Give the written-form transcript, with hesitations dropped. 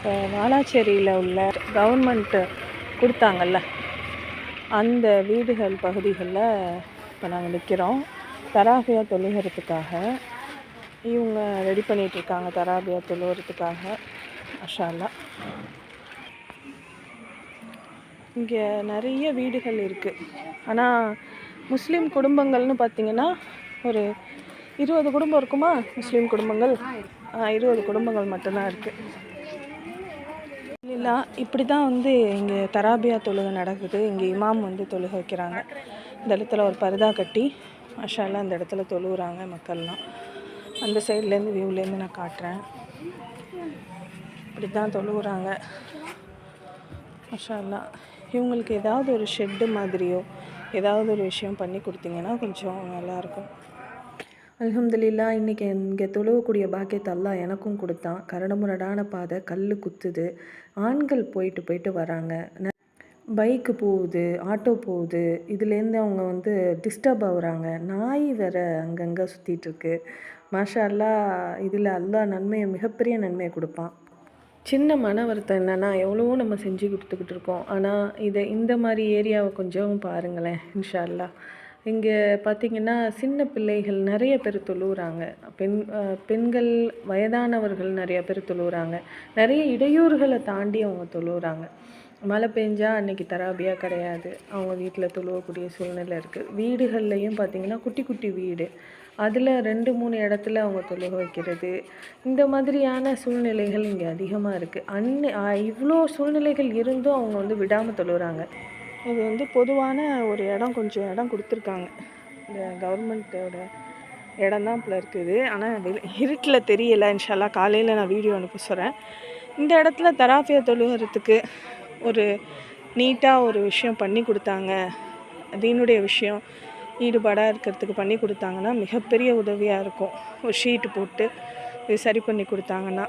இப்போ வாலாச்சேரியில் உள்ள கவர்மெண்ட்டு கொடுத்தாங்கல்ல அந்த வீடுகள் பகுதிகளில் இப்போ நாங்கள் நிற்கிறோம். தராபியா தொழுகிறதுக்காக இவங்க ரெடி பண்ணிகிட்ருக்காங்க. தராபியா தொழுகிறதுக்காக மாஷா அல்லாஹ். இங்கே நிறைய வீடுகள் இருக்குது. ஆனால் முஸ்லீம் குடும்பங்கள்னு பார்த்திங்கன்னா ஒரு 20 குடும்பம் இருக்குமா? முஸ்லீம் குடும்பங்கள் 20 குடும்பங்கள் மட்டும்தான் இருக்குது. இல்லை, இப்படி தான் வந்து இங்கே தராபியா தொழுகை நடக்குது. இங்கே இமாம் வந்து தொழுகை வைக்கிறாங்க. இந்த இடத்துல ஒரு பர்தா கட்டி மாஷா அல்லாஹ் இந்த இடத்துல தொழுகிறாங்க மக்கள்லாம். அந்த சைட்லேருந்து வியூலேருந்து நான் காட்டுறேன். இப்படி தான் தொழுகிறாங்க மாஷா அல்லாஹ். இவங்களுக்கு ஏதாவது ஒரு ஷெட்டு மாதிரியோ ஏதாவது ஒரு விஷயம் பண்ணி கொடுத்தீங்கன்னா கொஞ்சம் நல்லாயிருக்கும். அல்ஹம்துலில்லாஹ். இன்றைக்கி இங்கே தொழுவக்கூடிய பாக்கியத்தை அல்லாஹ் எனக்கும் கொடுத்தான். கரடுமுரடான பாதை, கல் குத்துது, ஆண்கள் போயிட்டு வராங்க, பைக்கு போகுது, ஆட்டோ போகுது. இதுலேருந்து அவங்க வந்து டிஸ்டர்ப் ஆகுறாங்க. நாய் வேறு அங்கங்கே சுற்றிட்டுருக்கு. மாஷா அல்லாஹ். இதில் அல்லாஹ் நன்மையை, மிகப்பெரிய நன்மையை கொடுப்பான். சின்ன மன வருத்தம் என்னென்னா, எவ்வளவோ நம்ம செஞ்சு கொடுத்துக்கிட்டு இருக்கோம். ஆனால் இந்த மாதிரி ஏரியாவை கொஞ்சம் பாருங்களேன். இன்ஷா அல்லாஹ். இங்கே பார்த்திங்கன்னா சின்ன பிள்ளைகள் நிறைய பேர் தொழுகிறாங்க. பெண்கள், வயதானவர்கள் நிறைய பேர் தொழுகிறாங்க. நிறைய இடையூறுகளை தாண்டி அவங்க தொழுகிறாங்க. மழை பெஞ்சா அன்றைக்கி தராபியா கிடையாது. அவங்க வீட்டில் தொழுவக்கூடிய சூழ்நிலை இருக்குது. வீடுகள்லையும் பார்த்திங்கன்னா குட்டி குட்டி வீடு, அதில் 2-3 இடத்துல அவங்க தொழுக வைக்கிறது, இந்த மாதிரியான சூழ்நிலைகள் இங்கே அதிகமாக இருக்குது. இவ்வளோ சூழ்நிலைகள் இருந்தும் அவங்க வந்து விடாமல் தொழுகிறாங்க. இது வந்து பொதுவான ஒரு இடம், கொஞ்சம் இடம் கொடுத்துருக்காங்க. இந்த கவர்மெண்ட்டோட இடம் தான் இப்போல இருக்குது. ஆனால் இருட்டில் தெரியலை. இன்ஷா அல்லாஹ் காலையில் நான் வீடியோ அனுப்ப சொல்கிறேன். இந்த இடத்துல தராபியா தொழுகிறதுக்கு ஒரு நீட்டாக ஒரு விஷயம் பண்ணி கொடுத்தாங்க. தீனுடைய விஷயம் ஈடுபாடாக இருக்கிறதுக்கு பண்ணி கொடுத்தாங்கன்னா மிகப்பெரிய உதவியாக இருக்கும். ஒரு ஷீட்டு போட்டு இது சரி பண்ணி கொடுத்தாங்கன்னா